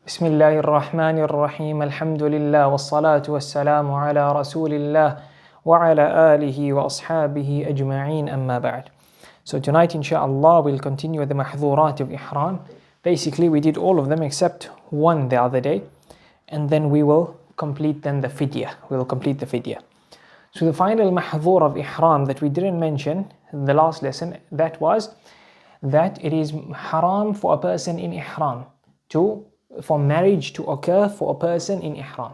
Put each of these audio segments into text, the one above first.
بسم الله الرحمن الرحيم الحمد لله والصلاة والسلام على رسول الله وعلى آله وأصحابه أجمعين أما بعد. So tonight inshallah we'll continue the محظورات of Ihram. Basically we did all of them except one the other day, and then we will complete then the fidya. We will complete the fidya. So the final mahzur of Ihram that we didn't mention in the last lesson, that was that it is haram for a person in Ihram for marriage to occur for a person in Ihram.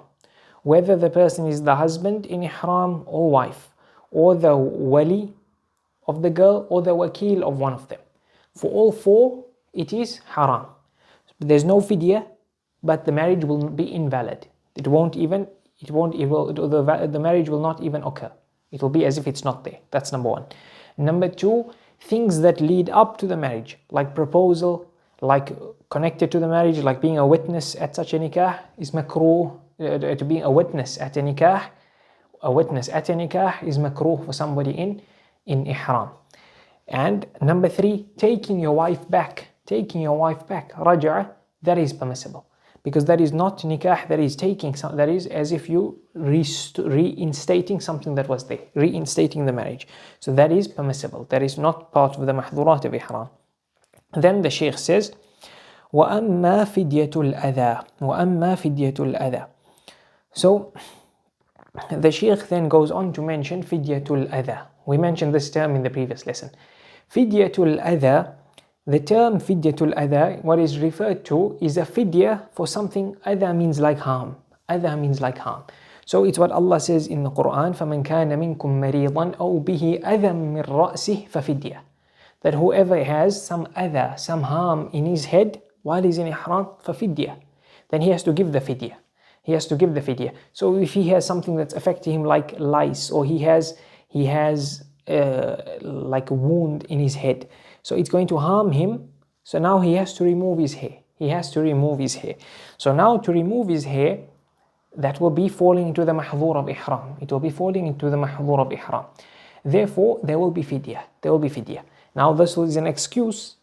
Whether the person is the husband in Ihram or wife, or the wali of the girl, or the wakil of one of them. For all four, it is haram. There's no fidya, but the marriage will be invalid. The marriage will not even occur. It will be as if it's not there. That's number one. Number two, things that lead up to the marriage, like proposal, like connected to the marriage, like being a witness at such a nikah, is makruh. To be a witness at a nikah is makruh for somebody in ihram. And number three, taking your wife back, raj'a, that is permissible, because that is not nikah, that is as if you reinstating something that was there, reinstating the marriage. So that is permissible. That is not part of the mahdurat of ihram. Then the Shaykh says, وَأَمَّا فِدْيَةُ الْأَذَى. So the Shaykh then goes on to mention fidyatul adha. We mentioned this term in the previous lesson. Fidyatul adha, the term fidyatul adha, what is referred to is a fidya for something. Adha means like harm. So it's what Allah says in the Quran, فَمَنْ كَانَ مِنْكُمْ مَرِيضًا أَوْ بِهِ أَذًى مِنْ رَأْسِهِ فَفِدْيَةٌ. That whoever has some adha, some harm in his head while he's in ihram, فَفِدْيَةٌ, then he has to give the fidya. So if he has something that's affecting him like lice, or he has like a wound in his head, so it's going to harm him, so now he has to remove his hair. So now to remove his hair, that will be falling into the mahzur of ihram. Therefore there will be fidya. Now this is an excuse,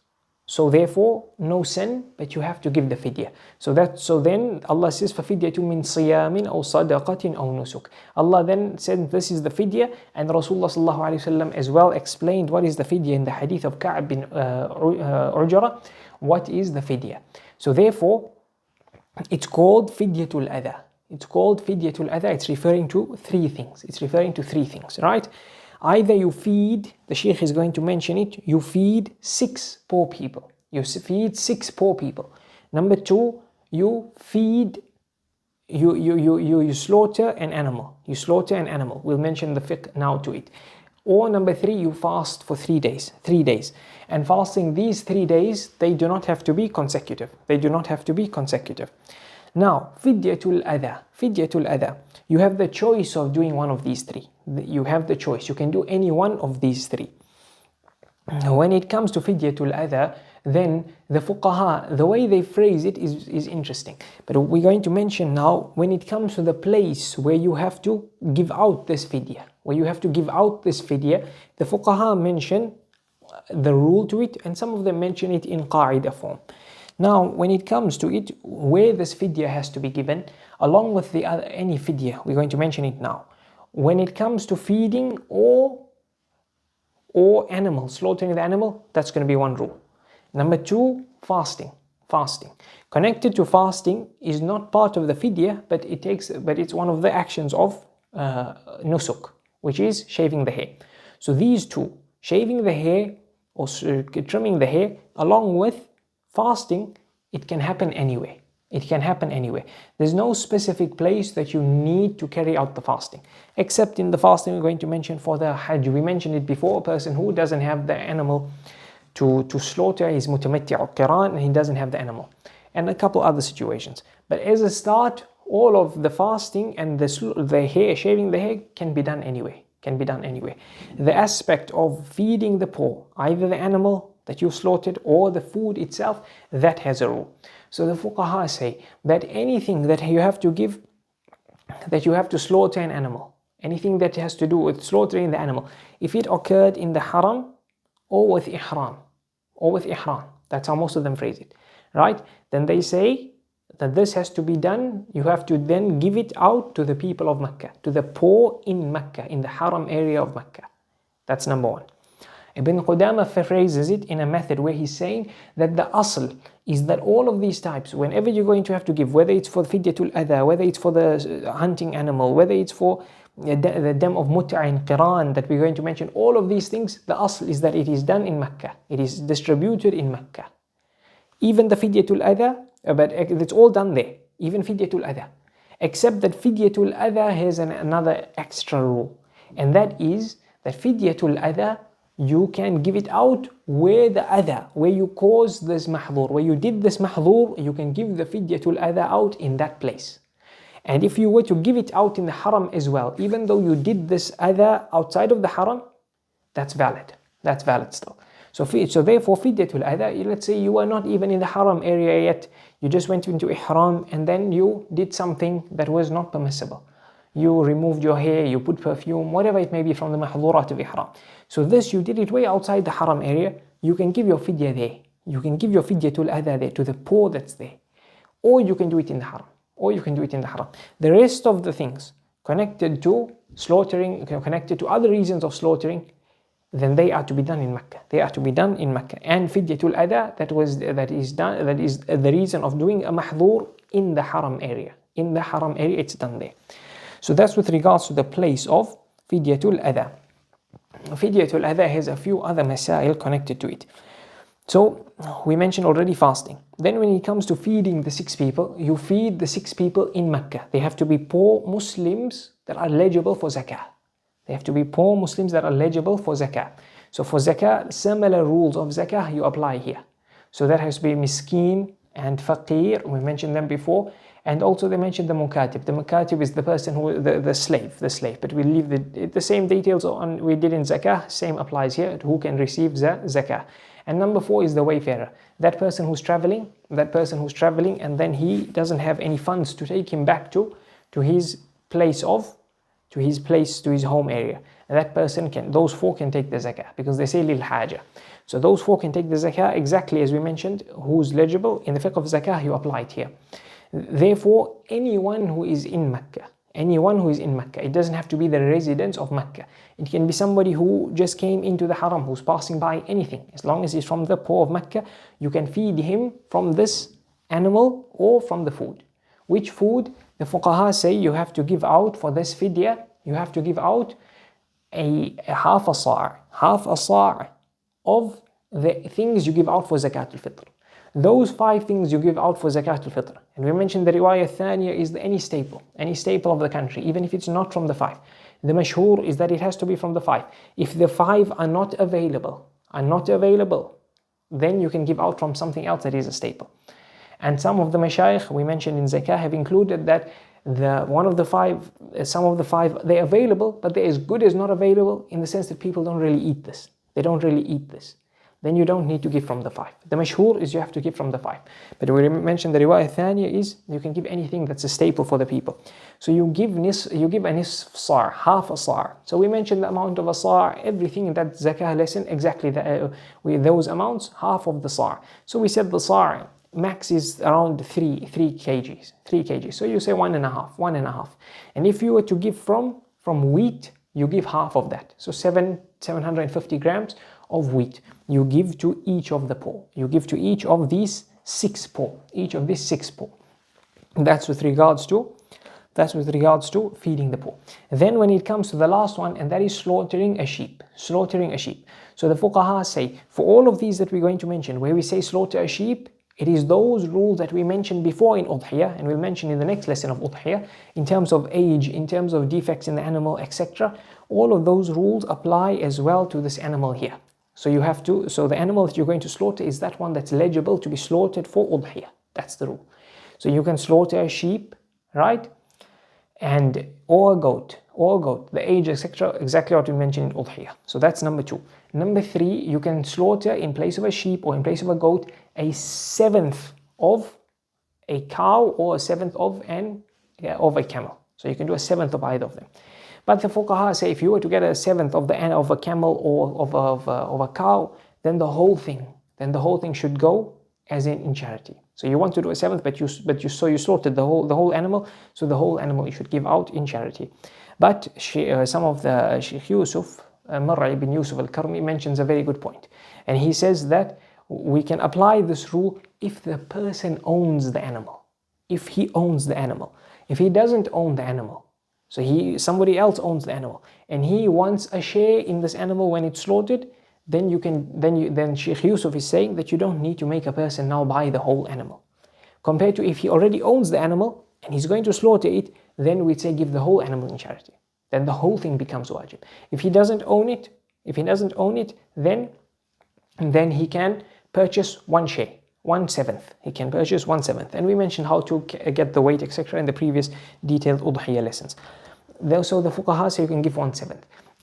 so therefore no sin, but you have to give the fidya. So then Allah says, فَفِدْيَةٌ مِّن صِيَامٍ أَوْ صَدَقَةٍ أَوْ نُسُكٍ. Allah then said this is the fidya, and Rasulullah sallallahu alayhi wasallam as well explained what is the fidya in the hadith of Ka'b bin Ujra. What is the fidya? So therefore it's called fidyatul adha. It's referring to three things. Right? Either you feed, the Shaykh is going to mention it, you feed 6 poor people. Number two, you slaughter an animal. We'll mention the fiqh now to it. Or number three, you fast for 3 days. And fasting these 3 days, they do not have to be consecutive. Now, fidyatul adha. You have the choice of doing one of these three. You can do any one of these three. When it comes to fidyatul adha, then the fuqaha, the way they phrase it is interesting. But we're going to mention now, when it comes to the place where you have to give out this fidya, the fuqaha mention the rule to it, and some of them mention it in qaida form. Now, when it comes to it, where this fidya has to be given, along with any fidya, we're going to mention it now. When it comes to feeding or animal, slaughtering the animal, that's going to be one rule. Number two, fasting. Connected to fasting is not part of the fidya, but it's one of the actions of nusuk, which is shaving the hair. So these two, shaving the hair or trimming the hair, along with fasting, it can happen anywhere. There's no specific place that you need to carry out the fasting, except in the fasting we're going to mention for the hajj. We mentioned it before, a person who doesn't have the animal to slaughter, he's mutamatti' or qiran, and he doesn't have the animal, and a couple other situations. But as a start, all of the fasting and the hair, shaving the hair, can be done anyway. The aspect of feeding the poor, either the animal that you slaughtered or the food itself, that has a rule. So the fuqaha say that anything that you have to give, that you have to slaughter an animal, anything that has to do with slaughtering the animal, if it occurred in the haram or with ihram, that's how most of them phrase it, right? Then they say that this has to be done, you have to then give it out to the people of Mecca, to the poor in Mecca, in the Haram area of Mecca. That's number one. Ibn Qudama phrases it in a method where he's saying that the asl is that all of these types, whenever you're going to have to give, whether it's for fidyatul adha, whether it's for the hunting animal, whether it's for the dam of mut'a and qiran that we're going to mention, all of these things, the asl is that it is done in Mecca. It is distributed in Mecca. Even the fidyatul adha, but it's all done there, even fidyatul adha. Except that fidyatul adha has another extra rule, and that is that fidyatul adha, you can give it out where the adha, where you caused this mahdhur, where you did this mahdhur, you can give the fidyatul adha out in that place. And if you were to give it out in the haram as well, even though you did this adha outside of the haram, that's valid. That's valid still. So therefore, fidyatul adha, let's say you are not even in the haram area yet, you just went into ihram and then you did something that was not permissible. You removed your hair, you put perfume, whatever it may be from the mahdurat of ihram. So this, you did it way outside the haram area, you can give your fidya there. You can give your fidyatul adha there to the poor that's there. Or you can do it in the haram. The rest of the things connected to slaughtering, connected to other reasons of slaughtering, then they are to be done in Mecca. And fidyatul adha, that is the reason of doing a mahdhur in the haram area. In the haram area, it's done there. So that's with regards to the place of fidyatul adha. Fidyatul adha has a few other masail connected to it. So we mentioned already fasting. Then when it comes to feeding the 6 people, you feed the 6 people in Mecca. They have to be poor Muslims that are eligible for zakah. So for zakah, similar rules of zakah you apply here. So that has to be miskin and faqir. We mentioned them before. And also they mentioned the mukatib. The mukatib is the person who, the slave. But we leave the same details on we did in zakah, same applies here, who can receive zakah. And number 4 is the wayfarer. That person who's traveling, and then he doesn't have any funds to take him back to his home area. And that person those 4 can take the zakah, because they say lil haja. So those 4 can take the zakah exactly as we mentioned, who's eligible. In the fiqh of zakah, you apply it here. Therefore, anyone who is in Mecca, it doesn't have to be the residents of Mecca. It can be somebody who just came into the haram, who's passing by, anything. As long as he's from the poor of Mecca, you can feed him from this animal or from the food. Which food? The fuqaha say you have to give out for this fidya, you have to give out a half a sa' of the things you give out for zakat al-fitr. Those 5 things you give out for zakat al-fitr. And we mentioned the riwayah thaniya is any staple of the country, even if it's not from the 5. The mashhur is that it has to be from the 5. If the 5 are not available, then you can give out from something else that is a staple. And some of the mashayikh we mentioned in zakah have included that some of the 5, they're available, but they're as good as not available, in the sense that people don't really eat this. Then you don't need to give from the 5. The mashhur is you have to give from the 5. But we mentioned the riwayah thaniya is you can give anything that's a staple for the people. So you give a nisf sa', half a sa'. So we mentioned the amount of a sa', everything in that zakah lesson, exactly with those amounts, half of the sa'. So we said the sa' max is around 3 kgs. So you say 1.5. And if you were to give from wheat, you give half of that. So 750 grams of wheat you give to each of the poor. You give to each of these 6 poor. That's with regards to feeding the poor. Then when it comes to the last one, and that is slaughtering a sheep. So the fuqaha say, for all of these that we're going to mention, where we say slaughter a sheep, it is those rules that we mentioned before in udhiyah, and we'll mention in the next lesson of udhiyah, in terms of age, in terms of defects in the animal, etc. All of those rules apply as well to this animal here. So the animal that you're going to slaughter is that one that's eligible to be slaughtered for udhiyah. That's the rule. So you can slaughter a sheep, right? Or a goat, the age, etc. Exactly what we mentioned in udhiyah. So that's number 2. Number 3, you can slaughter in place of a sheep or in place of a goat a 1/7 of a cow or a 1/7 of a camel. So you can do a 1/7 of either of them. But the fuqaha say if you were to get a 1/7 of a camel or of a cow, then the whole thing should go as in charity. So you want to do a seventh, but you slaughtered the whole animal. So the whole animal you should give out in charity. But some of the Sheikh Yusuf, Marra ibn Yusuf al-Karmi, mentions a very good point, and he says that we can apply this rule if the person owns the animal. If he owns the animal. If he doesn't own the animal, so somebody else owns the animal, and he wants a share in this animal when it's slaughtered, then Sheikh Yusuf is saying that you don't need to make a person now buy the whole animal. Compared to if he already owns the animal and he's going to slaughter it, then we'd say give the whole animal in charity. Then the whole thing becomes wajib. If he doesn't own it, then he can purchase one share, 1/7. He can purchase 1/7. And we mentioned how to get the weight, etc. in the previous detailed udhiyah lessons. So the fuqaha say you can give 1/7.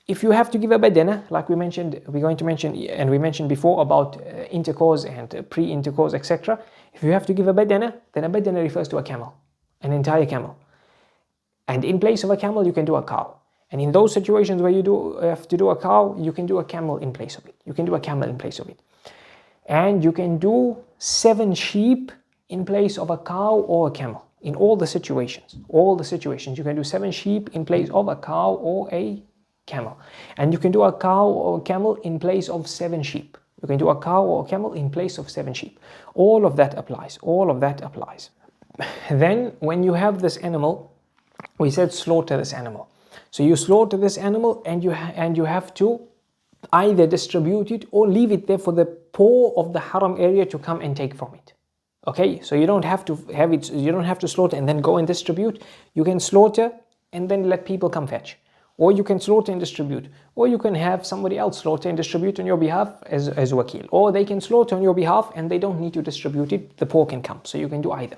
If you have to give a badana, like we mentioned, we're going to mention, and we mentioned before about intercourse and pre-intercourse, etc. If you have to give a badana, then a badana refers to a camel, an entire camel. And in place of a camel, you can do a cow. And in those situations where you have to do a cow, you can do a camel in place of it. You can do a camel in place of it. And you can do 7 sheep in place of a cow or a camel. In all the situations, you can do 7 sheep in place of a cow or a camel. And you can do a cow or a camel in place of 7 sheep. You can do a cow or a camel in place of 7 sheep. All of that applies. Then when you have this animal, we said slaughter this animal. So you slaughter this animal and you have to either distribute it or leave it there for the poor of the haram area to come and take from it. Okay, so you don't have to have it, you don't have to slaughter and then go and distribute. You can slaughter and then let people come fetch. Or you can slaughter and distribute. Or you can have somebody else slaughter and distribute on your behalf as wakil. Or they can slaughter on your behalf and they don't need to distribute it, the poor can come. So you can do either.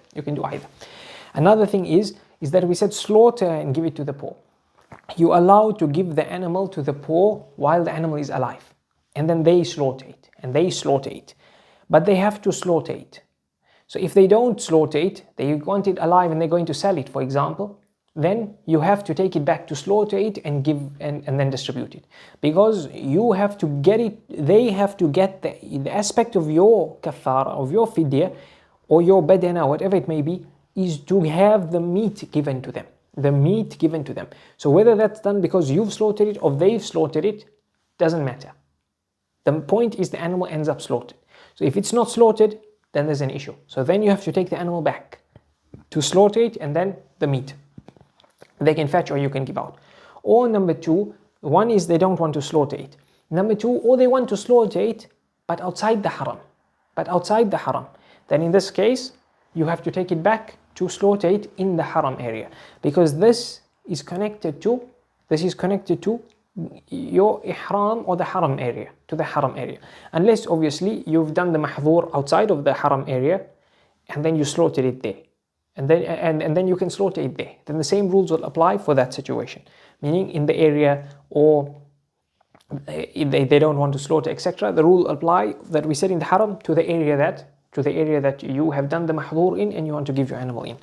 Another thing is that we said slaughter and give it to the poor. You allow to give the animal to the poor while the animal is alive. And then they slaughter it. But they have to slaughter it. So if they don't slaughter it, they want it alive and they're going to sell it, for example, then you have to take it back to slaughter it and give and then distribute it. Because you have to get it, they have to get the aspect of your kafara, of your fidya, or your badana, whatever it may be, is to have the meat given to them. So whether that's done because you've slaughtered it or they've slaughtered it, doesn't matter. The point is the animal ends up slaughtered. So if it's not slaughtered, then there's an issue. So then you have to take the animal back to slaughter it and then the meat. They can fetch or you can give out. Or number 2, one is they don't want to slaughter it. Number 2, or they want to slaughter it but outside the haram. Then in this case, you have to take it back to slaughter it in the haram area. Because this is connected to your ihram or the haram area, unless obviously you've done the mahdhur outside of the haram area and then you slaughtered it there, and then you can slaughter it there, then the same rules will apply for that situation, meaning in the area, or if they don't want to slaughter, etc. The rule apply that we said in the haram to the area that you have done the mahdhur in and you want to give your animal in.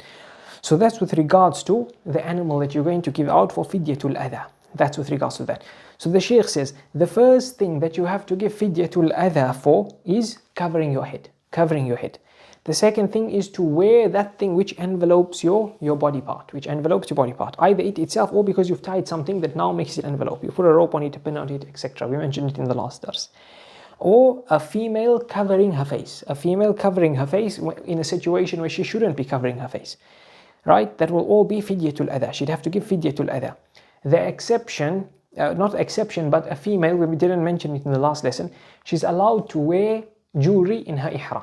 So that's with regards to the animal that you're going to give out for fidyatul adha. That's with regards to that. So the Shaykh says, the first thing that you have to give fidyatul adha for is covering your head. The second thing is to wear that thing which envelopes your body part, either it itself or because you've tied something that now makes it envelope. You put a rope on it, a pin on it, etc. We mentioned it in the last dars. Or a female covering her face. In a situation where she shouldn't be covering her face. Right? That will all be fidyatul adha. She'd have to give fidyatul adha. The exception, not exception, but a female, we didn't mention it in the last lesson, she's allowed to wear jewelry in her ihram.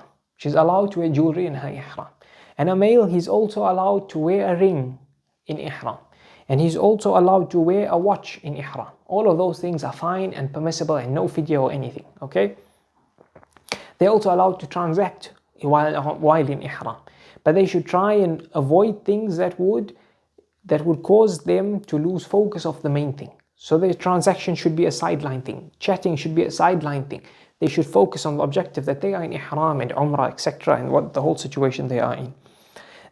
And a male, he's also allowed to wear a ring in ihram. And he's also allowed to wear a watch in ihram. All of those things are fine and permissible and no fidya or anything, okay? They're also allowed to transact while in ihram. But they should try and avoid things that would cause them to lose focus of the main thing. So the transaction should be a sideline thing. Chatting should be a sideline thing. They should focus on the objective that they are in ihram and umrah, etc. and what the whole situation they are in.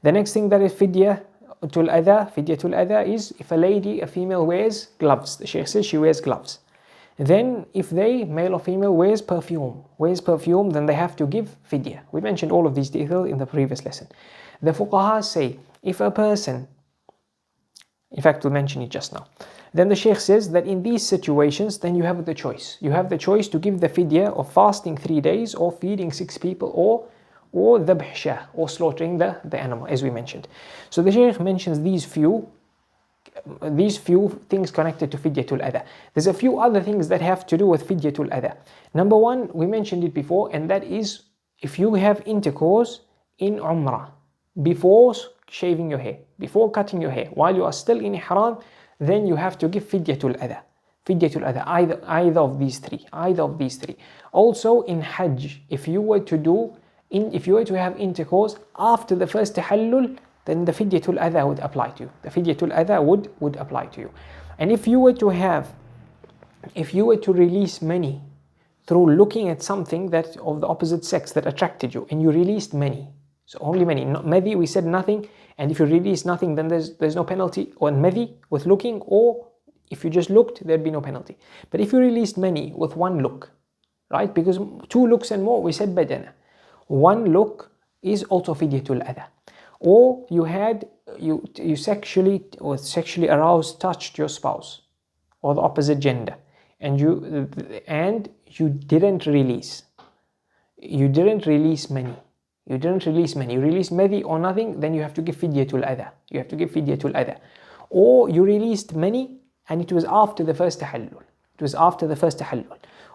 The next thing that is fidyatul adha is if a female wears gloves. The Shaykh says she wears gloves. Then if they, male or female, wears perfume, then they have to give fidya. We mentioned all of these details in the previous lesson. The fuqaha say, if a person, in fact we'll mention it just now, then the Shaykh says that in these situations, then you have the choice. You have the choice to give the fidya of fasting 3 days, or feeding 6 people, or dhabh shah, or slaughtering the animal, as we mentioned. So the Shaykh mentions these few things connected to fidyatul adha. There's a few other things that have to do with fidyatul adha. Number one, we mentioned it before, and that is if you have intercourse in umrah, before shaving your hair, before cutting your hair, while you are still in ihram, then you have to give fidyatul adha. Fidyatul adha, either of these three. Also in hajj, if you were to have intercourse after the first tahallul, then the fidyatul adha would apply to you. The fidyatul adha would apply to you. And if you were to release mani through looking at something that of the opposite sex that attracted you, and you released mani, so only mani, not madhi, we said nothing, and if you release nothing, then there's no penalty on madhi with looking, or if you just looked, there'd be no penalty. But if you released mani with one look, right? Because 2 looks and more, we said badana. 1 look is also fidyatul adha. Or you sexually aroused, touched your spouse or the opposite gender, and you didn't release mani. You released madi or nothing, then you have to give fidyatul adha. Or you released mani and it was after the first tahallul.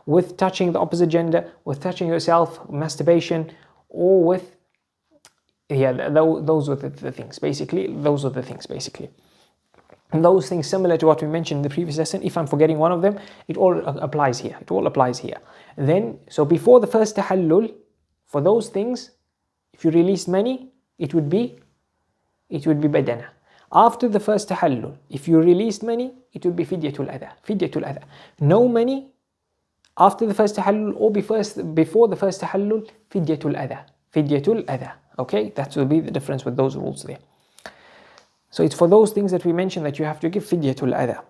With touching the opposite gender, with touching yourself, masturbation, or with those are the things basically. And those things similar to what we mentioned in the previous lesson. If I'm forgetting one of them, it all applies here. Then, so before the first tahallul, for those things, if you release mani, it would be badana. After the first tahallul, if you released mani, it would be fidyatul adha. No mani after the first tahallul, or before the first tahallul, fidyatul adha. Okay, that will be the difference with those rules there. So it's for those things that we mentioned that you have to give fidyatul adha.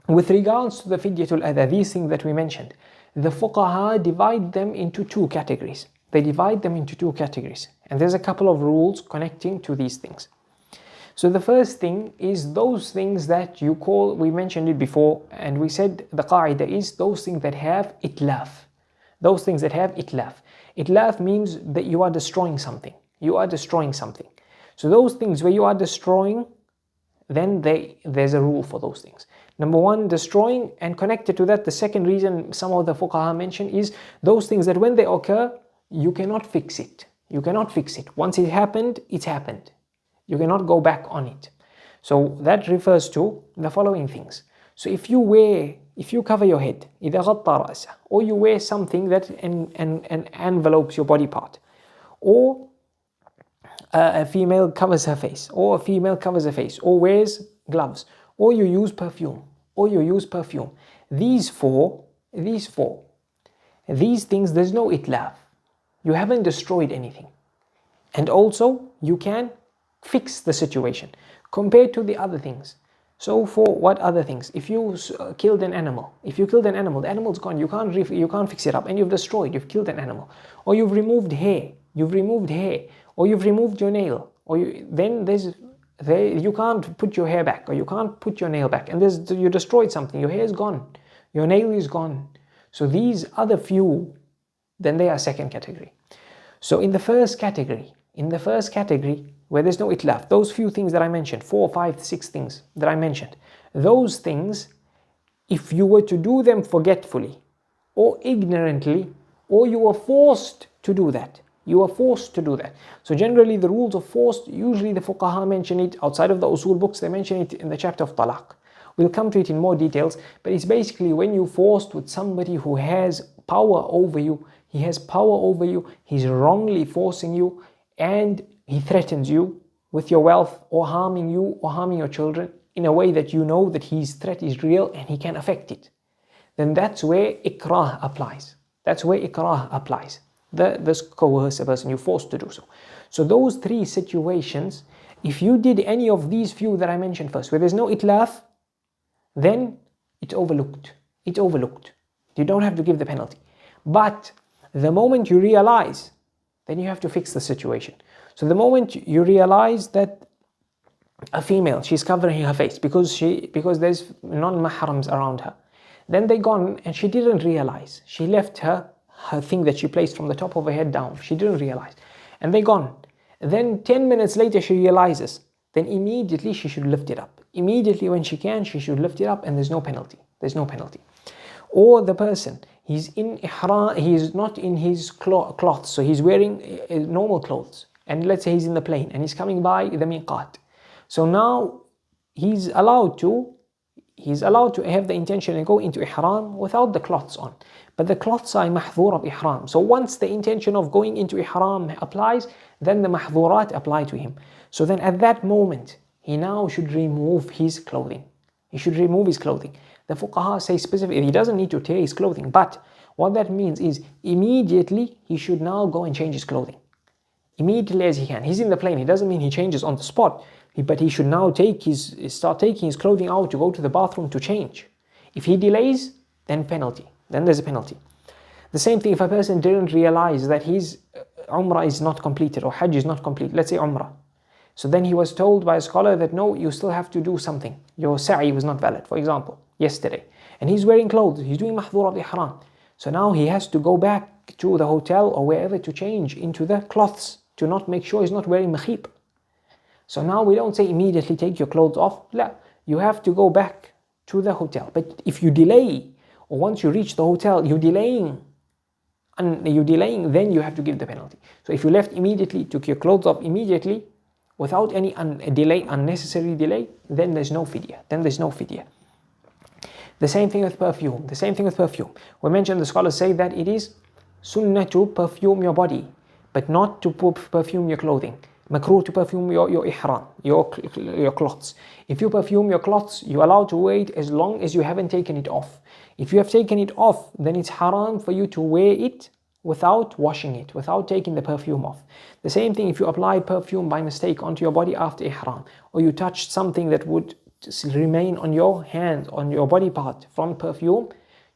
With regards to the fidyatul adha, these things that we mentioned, the fuqaha divide them into 2 categories. And there's a couple of rules connecting to these things. So the first thing is those things that we mentioned it before, and we said the qaida is those things that have itlaf. Itlaf means that you are destroying something. So those things where you are destroying, then there's a rule for those things. Number one, destroying, and connected to that, the second reason some of the fuqaha mention is those things that when they occur, you cannot fix it. Once it happened, it's happened. You cannot go back on it. So that refers to the following things. So if you cover your head, إذا غطى رأسه, or you wear something that envelopes your body part, or a female covers her face, or a female covers her face, or wears gloves, or you use perfume. These four, these things, there's no itlaf. You haven't destroyed anything. And also, you can fix the situation compared to the other things. So for what other things? If you killed an animal, the animal's gone. You can't fix it up, and you've killed an animal. Or you've removed hair, or you've removed your nail, you can't put your hair back, or you can't put your nail back, and you destroyed something. Your hair is gone, your nail is gone. So these other few, then they are second category. So in the first category, where there's no itlaf, those few things that I mentioned, 4, 5, 6 things that I mentioned, those things, if you were to do them forgetfully or ignorantly, or you were forced to do that. So generally the rules of forced, usually the fuqaha mention it outside of the usul books, they mention it in the chapter of talaq. We'll come to it in more details, but it's basically when you're forced with somebody who has power over you, he's wrongly forcing you, and he threatens you with your wealth, or harming you, or harming your children in a way that you know that his threat is real and he can affect it. Then that's where ikrah applies. This coerce a person, you're forced to do so. So those 3 situations, if you did any of these few that I mentioned first, where there's no itlaf, then it's overlooked. it's overlooked. You don't have to give the penalty. But the moment you realize, then you have to fix the situation. So the moment you realize that a female, she's covering her face because there's non-mahrams around her, then they gone and she didn't realize. She left her thing that she placed from the top of her head down. She didn't realize. And they gone. Then 10 minutes later she realizes. Then immediately she should lift it up. Immediately when she can, she should lift it up, and there's no penalty. There's no penalty. Or the person, he's in ihram, he's not in his cloths, so he's wearing normal clothes. And let's say he's in the plane and he's coming by the miqat. So now he's allowed to have the intention and go into ihram without the cloths on. But the cloths are mahdhur of ihram. So once the intention of going into ihram applies, then the mahdhurat apply to him. So then at that moment, he now should remove his clothing. He should remove his clothing. The fuqaha say specifically, he doesn't need to tear his clothing, but what that means is immediately he should now go and change his clothing. Immediately as he can. He's in the plane, it doesn't mean he changes on the spot, but he should now start taking his clothing out to go to the bathroom to change. If he delays, then penalty. Then there's a penalty. The same thing if a person didn't realize that his Umrah is not completed or Hajj is not complete. Let's say Umrah. So then he was told by a scholar that no, you still have to do something. Your sa'i was not valid, for example, yesterday. And he's wearing clothes, he's doing mahdhur of ihram. So now he has to go back to the hotel or wherever to change into the cloths to not make sure he's not wearing makhib. So now we don't say immediately take your clothes off. La, you have to go back to the hotel. But if you delay, or once you reach the hotel, you're delaying, then you have to give the penalty. So if you left immediately, took your clothes off immediately, without any unnecessary delay, then there's no fidya. The same thing with perfume. We mentioned the scholars say that it is sunnah to perfume your body, but not to perfume your clothing. Makruh to perfume your ihram, your clothes. If you perfume your clothes, you're allowed to wear it as long as you haven't taken it off. If you have taken it off, then it's haram for you to wear it without washing it, without taking the perfume off. The same thing if you applied perfume by mistake onto your body after ihram, or you touched something that would remain on your hand, on your body part from perfume,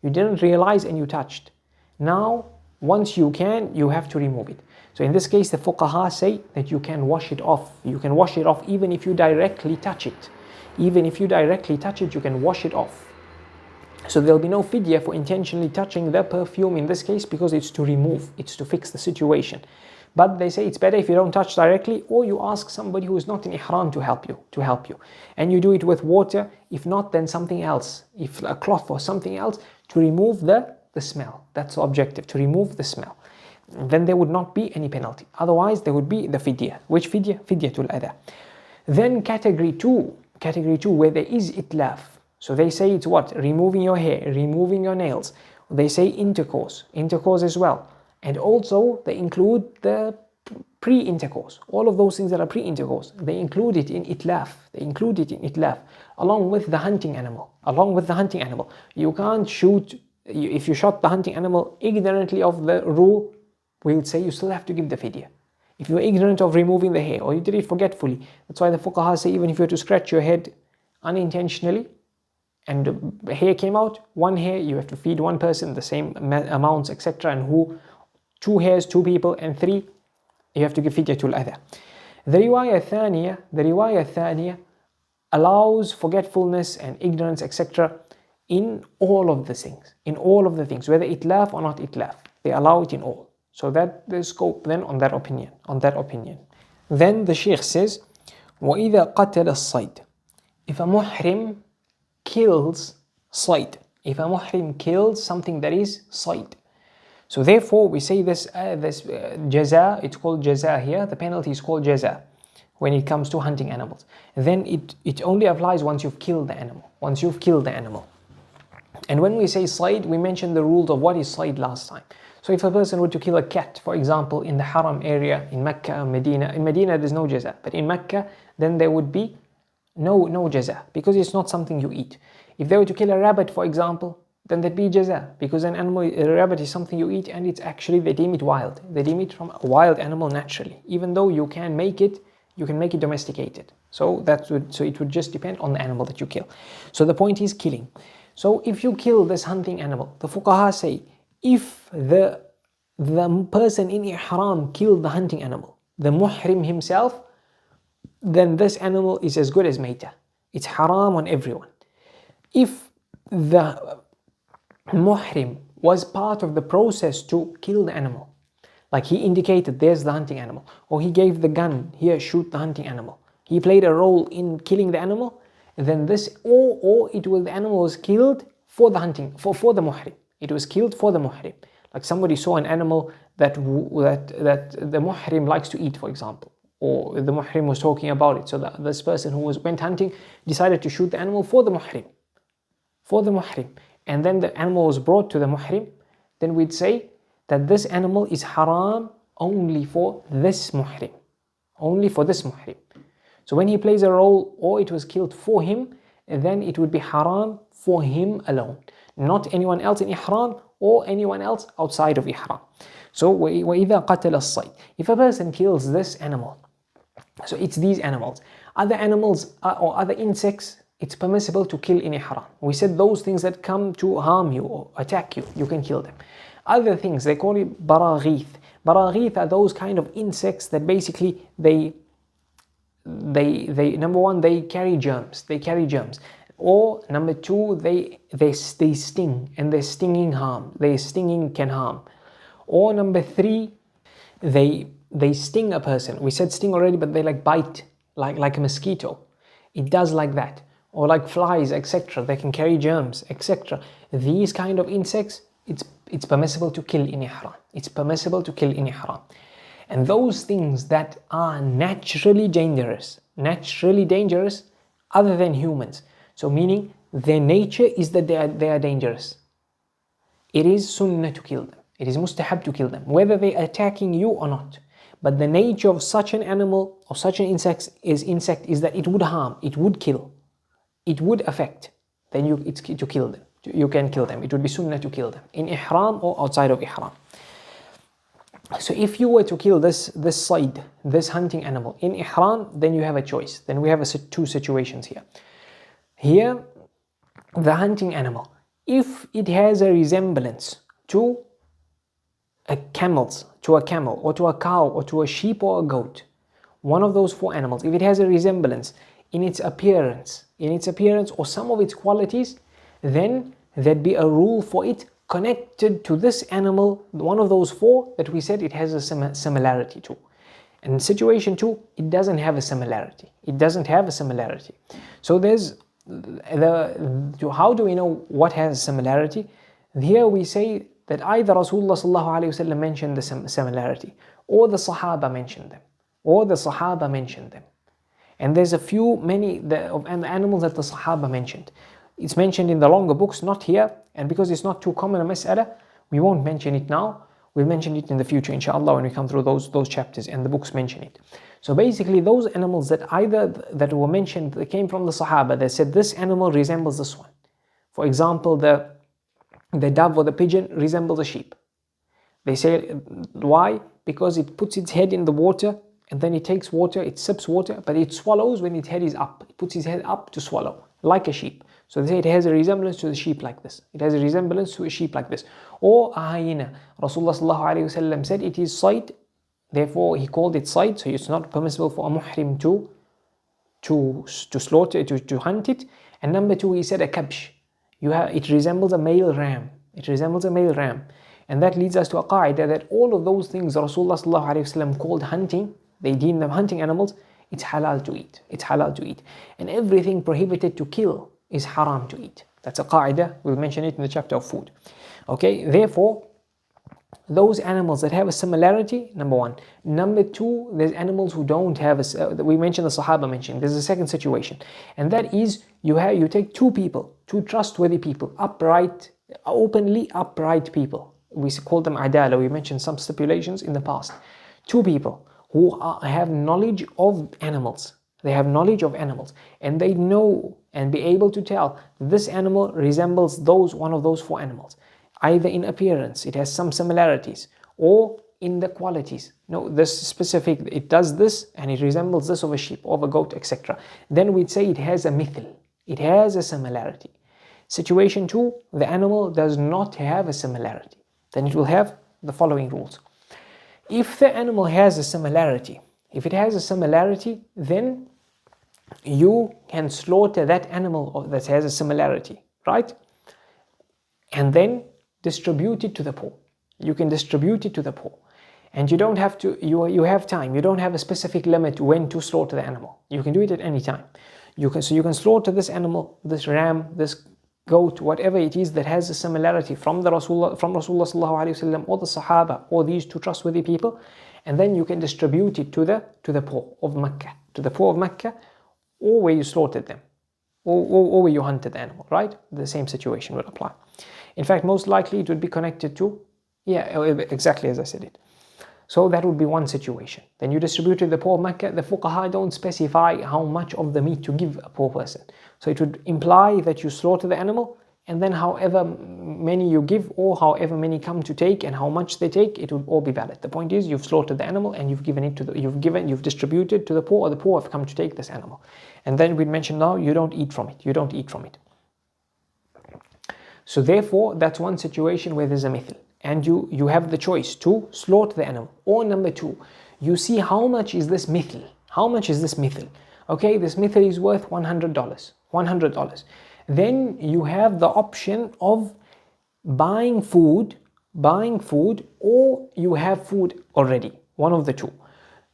you didn't realize and you touched. Now, once you can, you have to remove it. So in this case, the fuqaha say that you can wash it off. You can wash it off even if you directly touch it. Even if you directly touch it, you can wash it off. So there'll be no fidya for intentionally touching the perfume in this case, because it's to remove, it's to fix the situation. But they say it's better if you don't touch directly, or you ask somebody who is not in ihram to help you. And you do it with water, if not then something else, if a cloth or something else, to remove the smell. That's the objective, to remove the smell. Then there would not be any penalty. Otherwise there would be the fidya. Which fidya? Fidyatul adha. Then category 2 where there is itlaf. So they say it's what? Removing your hair, removing your nails. They say intercourse as well. And also they include the pre-intercourse. All of those things that are pre-intercourse, they include it in itlaf. Along with the hunting animal. You can't shoot, if you shot the hunting animal ignorantly of the rule, we would say you still have to give the fidya. If you're ignorant of removing the hair, or you did it forgetfully, that's why the fuqaha say even if you were to scratch your head unintentionally, and the hair came out, one hair, you have to feed one person the same amounts, etc. And 2 hairs, 2 people, and 3, you have to give fidyatul adha. The riwayah thaniya allows forgetfulness and ignorance, etc. in all of the things, whether itlaf or not itlaf, they allow it in all. So that there's scope then on that opinion. Then the Shaykh says, وَإِذَا قَتَلَ الصَّيْدِ. If a muhrim kills صيد, if a muhrim kills something that is صيد. So therefore we say this jaza, it's called jaza here, the penalty is called jaza when it comes to hunting animals. Then it only applies once you've killed the animal. And when we say صيد, we mentioned the rules of what is صيد last time. So if a person were to kill a cat, for example, in the Haram area, in Mecca or Medina, in Medina there's no jaza, but in Mecca then there would be no jaza, because it's not something you eat. If they were to kill a rabbit, for example, then there'd be jaza, because a rabbit is something you eat, and it's actually, they deem it wild. They deem it from a wild animal naturally, even though you can make it domesticated. So it would just depend on the animal that you kill. So the point is killing. So if you kill this hunting animal, the fuqaha say, if the person in ihram killed the hunting animal, the muhrim himself, then this animal is as good as maytah. It's haram on everyone. If the muhrim was part of the process to kill the animal, like he indicated there's the hunting animal, or he gave the gun, here shoot the hunting animal, he played a role in killing the animal, then this, or it was, the animal was killed for the hunting, for the muhrim. It was killed for the muhrim. Like somebody saw an animal that the muhrim likes to eat, for example, or the muhrim was talking about it. So this person who went hunting decided to shoot the animal for the muhrim. And then the animal was brought to the muhrim, then we'd say that this animal is haram only for this muhrim. Only for this muhrim. So when he plays a role, or it was killed for him, then it would be haram for him alone, not anyone else in ihram or anyone else outside of ihram. So وَإِذَا قَتَلَ الصَّيْدِ, if a person kills this animal, so it's these animals. Other animals or other insects, it's permissible to kill in ihram. We said those things that come to harm you or attack you, you can kill them. Other things, they call it baraghith. Baraghith are those kind of insects that basically they number one, they carry germs. Or number two, they sting, and their stinging can harm. Or number three, they sting a person. We said sting already, but they like bite, like a mosquito. It does like that. Or like flies, etc. They can carry germs, etc. These kind of insects, it's permissible to kill in ihram. It's permissible to kill in ihram. And those things that are naturally dangerous other than humans. So meaning their nature is that they are dangerous. It is sunnah to kill them. It is mustahab to kill them, whether they are attacking you or not. But the nature of such an animal or such an insect is that it would harm, it would kill, it would affect. Then it's to kill them. You can kill them. It would be sunnah to kill them in ihram or outside of ihram. So if you were to kill this sayd, this hunting animal in ihram, then you have a choice. Then we have two situations here. Here, the hunting animal, if it has a resemblance to a camel, or to a cow, or to a sheep, or a goat, one of those four animals, if it has a resemblance in its appearance, or some of its qualities, then there'd be a rule for it connected to this animal, one of those four that we said it has a similarity to. And in situation two, it doesn't have a similarity. So there's how do we know what has similarity? Here we say that either Rasulullah sallallahu alaihi wasallam mentioned the similarity, or the Sahaba mentioned them. And there's many of the animals that the Sahaba mentioned. It's mentioned in the longer books, not here, and because it's not too common a mas'ala, we won't mention it now. We'll mention it in the future, inshallah, when we come through those chapters and the books mention it. So basically, those animals that were mentioned, that came from the Sahaba, they said this animal resembles this one. For example, the dove or the pigeon resembles a sheep. They say, why? Because it puts its head in the water, and then it takes water, it sips water, but it swallows when its head is up. It puts its head up to swallow, like a sheep. So they say it has a resemblance to a sheep like this. Or a hyena. Rasulullah sallallahu alaihi wasallam said it is sayd, therefore he called it sayd, so it's not permissible for a muhrim to slaughter, to hunt it. And number two, he said a kabsh. It resembles a male ram. And that leads us to a qaida that all of those things Rasulullah sallallahu alaihi wasallam called hunting, they deem them hunting animals, it's halal to eat. And everything prohibited to kill is haram to eat. That's a qaida. We'll mention it in the chapter of food. Okay, therefore, those animals that have a similarity, number one. Number two, there's animals who don't have we mentioned the Sahaba mentioned. There's a second situation, and that is you take two trustworthy people, openly upright people. We call them adala. We mentioned some stipulations in the past. Two people who have knowledge of animals. They have knowledge of animals, and they know and be able to tell this animal resembles one of those four animals. Either in appearance, it has some similarities, or in the qualities. No, this specific, it does this and it resembles this of a sheep, of a goat, etc. Then we'd say it has a mithl, it has a similarity. Situation 2, the animal does not have a similarity. Then it will have the following rules. If the animal has a similarity, if it has a similarity, then you can slaughter that animal that has a similarity, right? And then distribute it to the poor. You can distribute it to the poor. And you don't have to, you have time. You don't have a specific limit when to slaughter the animal. You can do it at any time. So you can slaughter this animal, this ram, this goat, whatever it is that has a similarity from Rasulullah sallallahu alaihi wasallam or the Sahaba or these two trustworthy people, and then you can distribute it to the poor of Mecca, or where you slaughtered them, or where you hunted the animal, right? The same situation would apply. In fact, most likely it would be connected to, exactly as I said it. So that would be one situation. Then you distribute to the poor of Mecca. The fuqaha don't specify how much of the meat to give a poor person. So it would imply that you slaughter the animal, and then however many you give, or however many come to take, and how much they take, it would all be valid. The point is, you've slaughtered the animal and you've given it to you've distributed to the poor, or the poor have come to take this animal. And then we mentioned now you don't eat from it. You don't eat from it. So therefore, that's one situation where there's a mithl. And you have the choice to slaughter the animal. Or number two, you see how much is this mithl? How much is this mithl? Okay, this mithl is worth $100. Then you have the option of buying food, or you have food already. One of the two.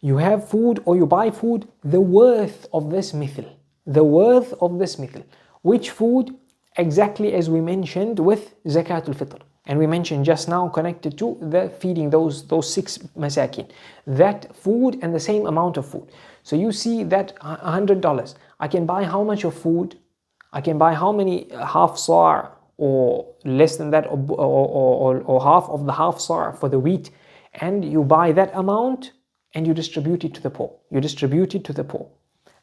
You have food or you buy food, the worth of this mithl. The worth of this mithl. Which food? Exactly as we mentioned with Zakatul Fitr. And we mentioned just now connected to the feeding those 6 masakin. That food and the same amount of food. So you see that $100. I can buy how much of food? I can buy how many half sa' or less than that, or half of the half sa' for the wheat. And you buy that amount and you distribute it to the poor. You distribute it to the poor.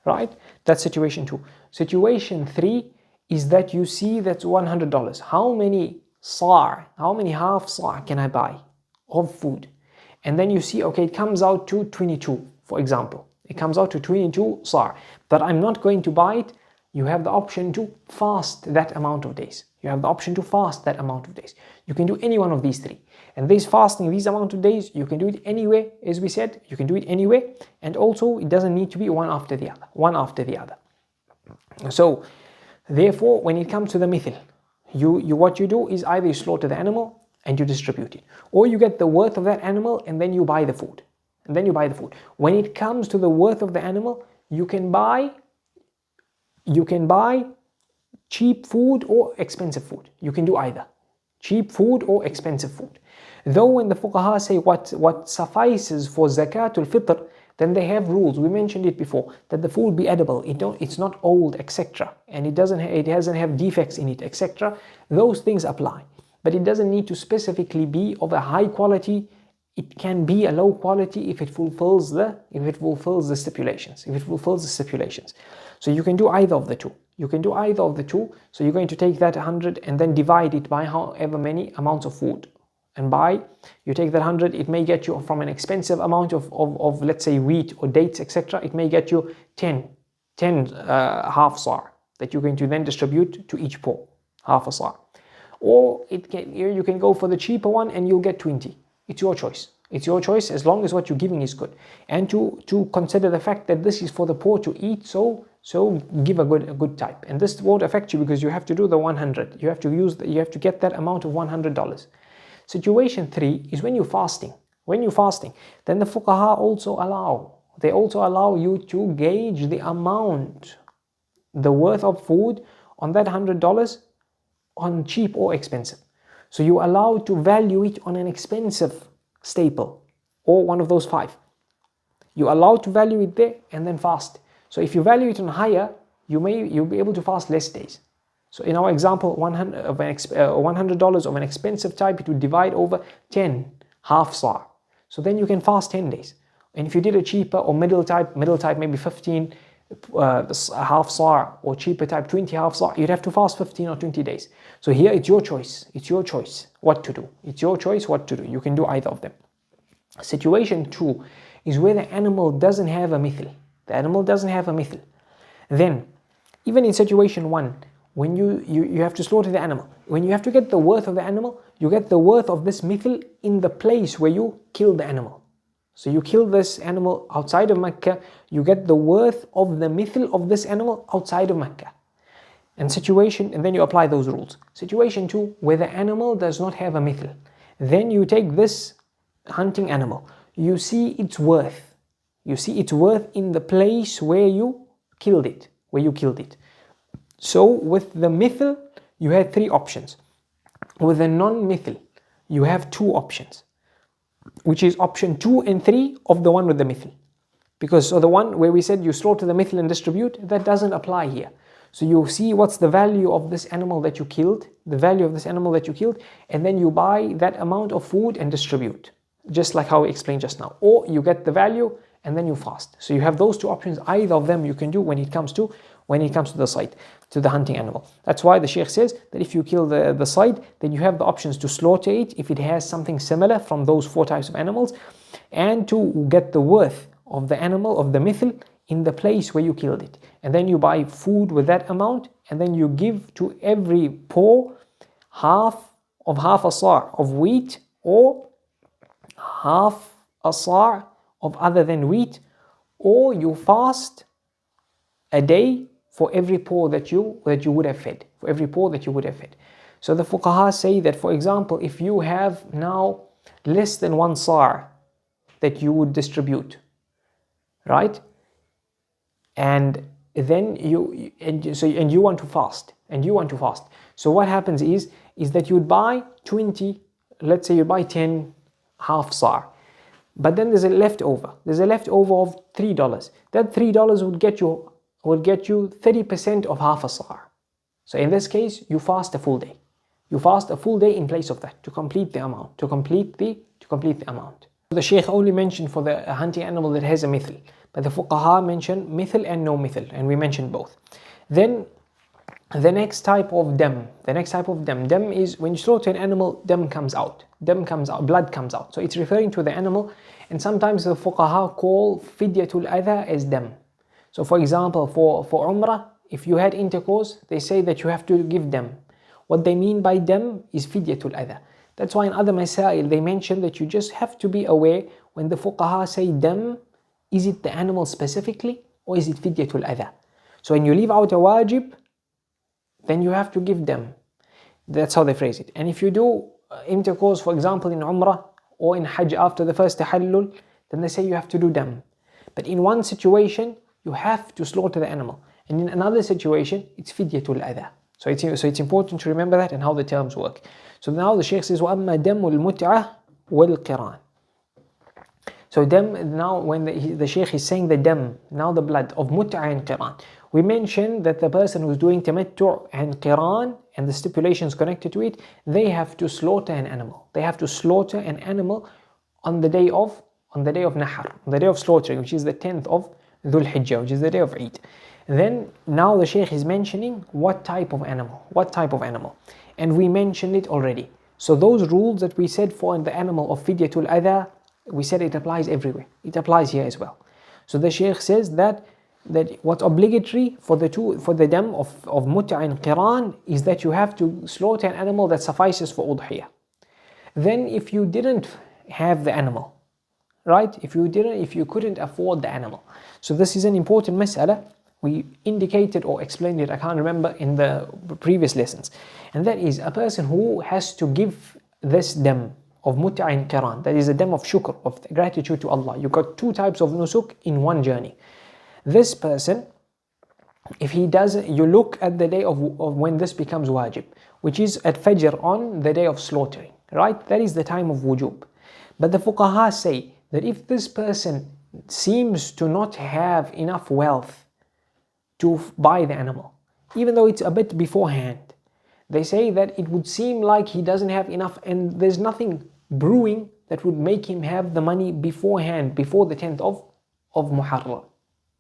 Right? That's situation 2. Situation 3 is that you see that's $100. How many half sa' can I buy of food? And then you see, okay, it comes out to 22, for example. It comes out to 22 sa', but I'm not going to buy it. You have the option to fast that amount of days. You can do any one of these 3. And this fasting, these amount of days, you can do it anywhere, as we said, you can do it anywhere. And also, it doesn't need to be one after the other. So, therefore, when it comes to the mithl, what you do is either you slaughter the animal and you distribute it, or you get the worth of that animal and then you buy the food. When it comes to the worth of the animal, you can buy cheap food or expensive food. You can do either cheap food or expensive food. Though when the fuqaha say what suffices for zakatul fitr, then they have rules. We mentioned it before, that the food be edible, it's not old, etc. And it doesn't have defects in it, etc. Those things apply. But it doesn't need to specifically be of a high quality. It can be a low quality if it fulfills the stipulations. So you can do either of the two. So you're going to take that 100 and then divide it by however many amounts of food. And you take that 100, it may get you from an expensive amount of let's say wheat or dates, etc. It may get you 10 half sa' that you're going to then distribute to each poor, half a sa'. Or you can go for the cheaper one and you'll get 20. It's your choice as long as what you're giving is good. And to consider the fact that this is for the poor to eat, so give a good type. And this won't affect you because you have to do the 100. You have to get that amount of $100. Situation 3 is when you're fasting. Then the fuqaha also allow you to gauge the amount, the worth of food on that $100 on cheap or expensive. So you're allowed to value it on an expensive staple or one of those 5. You're allowed to value it there and then fast. So if you value it on higher, you'll be able to fast less days. So in our example, $100 of an expensive type, it would divide over 10 half sa'. So then you can fast 10 days. And if you did a cheaper or middle type maybe 15 half sa', or cheaper type 20 half sa', you'd have to fast 15 or 20 days. So here it's your choice what to do. You can do either of them. Situation 2 is where the animal doesn't have a mithl. Then even in situation 1, when you have to slaughter the animal. When you have to get the worth of the animal, you get the worth of this mithl in the place where you kill the animal. So you kill this animal outside of Mecca, you get the worth of the mithl of this animal outside of Mecca. And then you apply those rules. Situation 2, where the animal does not have a mithl. Then you take this hunting animal, you see its worth. You see its worth in the place where you killed it. So with the mithl, you had 3 options. With the non-mithl, you have 2 options, which is option 2 and 3 of the one with the mithl. Because so the one where we said you slaughter the mithl and distribute, that doesn't apply here. So you see what's the value of this animal that you killed, and then you buy that amount of food and distribute, just like how we explained just now. Or you get the value and then you fast. So you have those 2 options. Either of them you can do when it comes to the side, to the hunting animal. That's why the Shaykh says that if you kill the side, then you have the options to slaughter it if it has something similar from those 4 types of animals, and to get the worth of the animal, of the mithl, in the place where you killed it. And then you buy food with that amount, and then you give to every poor half a sa' of wheat, or half a sa' of other than wheat, or you fast a day for every poor that you would have fed. So the fuqaha say that, for example, if you have now less than 1 sa' that you would distribute, right? And then you want to fast. So what happens is that you would buy 20, let's say you buy 10 half sa', but then there's a leftover of $3. That $3 would get you 30% of half a sa'. So in this case, you fast a full day. In place of that, to complete the amount. The Shaykh only mentioned for the hunting animal that has a mithl, but the fuqaha mentioned mithl and no mithl, and we mentioned both. Then the next type of dam is when you slaughter an animal, blood comes out. So it's referring to the animal, and sometimes the fuqaha call fidyatul adha as dam. So for example, for Umrah, if you had intercourse, they say that you have to give dam. What they mean by dam is fidyatul adha. That's why in other masail they mention that you just have to be aware when the fuqaha say dam, is it the animal specifically, or is it fidyatul adha? So when you leave out a wajib, then you have to give dam. That's how they phrase it. And if you do intercourse, for example, in Umrah or in Hajj after the first tahallul, then they say you have to do dam. But in one situation, you have to slaughter the animal. And in another situation, it's fidyatul adha. So it's important to remember that and how the terms work. So now the Shaykh says, وَأَمَّا دَمُ الْمُتْعَةِ وَالْقِرَانِ. So dam, now when the Shaykh is saying the dam, now the blood of mut'ah and qiran. We mentioned that the person who's doing tamattu' and qiran and the stipulations connected to it, they have to slaughter an animal. On the day of Nahar, on the day of slaughtering, which is the 10th of Dhul Hijjah, which is the day of Eid. Then now the Shaykh is mentioning what type of animal. And we mentioned it already. So those rules that we said for the animal of fidyatul adha, we said it applies everywhere. It applies here as well. So the Shaykh says that what's obligatory for the dam of mut'ah and qiran is that you have to slaughter an animal that suffices for udhiyah. Then if you didn't have the animal, right? If you couldn't afford the animal. So this is an important mas'ala. We indicated or explained it, I can't remember, in the previous lessons. And that is a person who has to give this dam of mut'ah and qiran. That is a dam of shukr, of gratitude to Allah. You got 2 types of nusuk in one journey. This person, if he does, you look at the day of when this becomes wajib, which is at Fajr on the day of slaughtering, right? That is the time of wujub. But the fuqaha say that if this person seems to not have enough wealth to buy the animal, even though it's a bit beforehand, they say that it would seem like he doesn't have enough, and there's nothing brewing that would make him have the money beforehand, before the 10th of Muharram,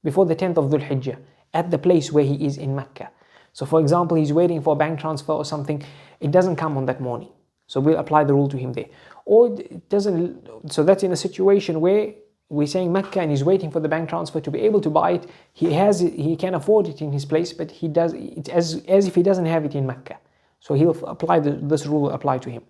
before the 10th of Dhul Hijjah, at the place where he is in Mecca. So for example, he's waiting for a bank transfer or something, it doesn't come on that morning. So we'll apply the rule to him there. Or it doesn't, so that's in a situation where we're saying Mecca and he's waiting for the bank transfer to be able to buy it. He can afford it in his place, but it's as if he doesn't have it in Mecca. So he'll apply this rule will apply to him.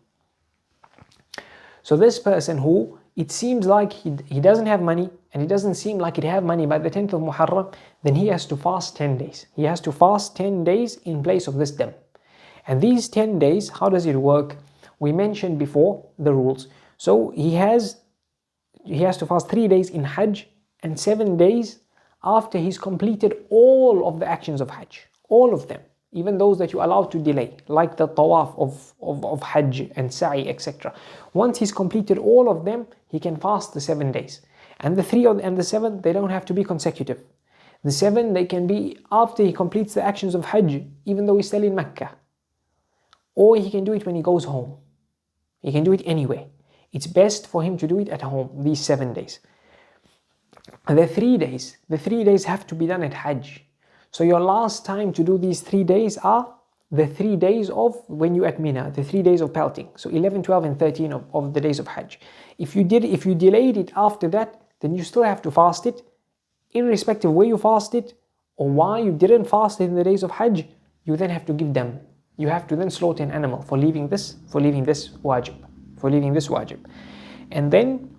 So this person who it seems like he doesn't have money, and it doesn't seem like he'd have money by the 10th of Muharram, then he has to fast 10 days. He has to fast 10 days in place of this dam. And these 10 days, how does it work? We mentioned before the rules. So he has to fast 3 days in Hajj and 7 days after he's completed all of the actions of Hajj. All of them. Even those that you're allowed to delay, like the tawaf of Hajj and Sa'i, etc. Once he's completed all of them, he can fast the 7 days. And the 3 and the 7, they don't have to be consecutive. The 7, they can be after he completes the actions of Hajj, even though he's still in Mecca. Or he can do it when he goes home. He can do it anyway. It's best for him to do it at home, these 7 days. The 3 days have to be done at Hajj. So your last time to do these 3 days are the 3 days of when you're at Mina, the 3 days of pelting. So 11, 12 and 13 of the days of Hajj. If you delayed it after that, then you still have to fast it, irrespective of where you fast it or why you didn't fast it in the days of Hajj. You then have to give them. You have to then slaughter an animal for leaving this wajib. And then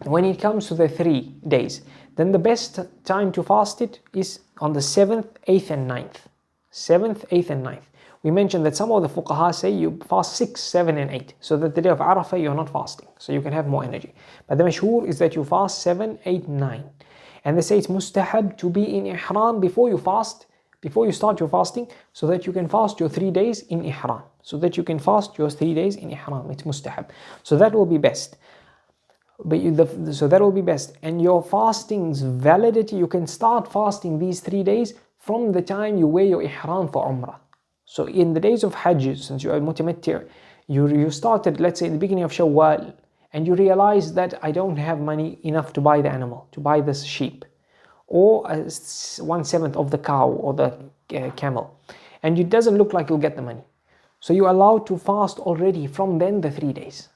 when it comes to the 3 days, then the best time to fast it is on the 7th, 8th and 9th. 7th, 8th and 9th. We mentioned that some of the fuqaha say you fast 6, 7 and 8. So that the day of Arafah you're not fasting. So you can have more energy. But the mashhur is that you fast 7, 8, 9. And they say it's mustahab to be in Ihraam before you fast, before you start your fasting, so that you can fast your 3 days in Ihraam. So that you can fast your 3 days in Ihraam. It's mustahab. So that will be best. So that will be best. And your fasting's validity, you can start fasting these 3 days from the time you wear your ihram for umrah. So in the days of Hajj, since you are mutamattir, you started, let's say, in the beginning of Shawwal, and you realize that I don't have money enough to buy the animal, to buy this sheep, or 1/7 of the cow or the camel, and it doesn't look like you'll get the money. So you're allowed to fast already from then the 3 days.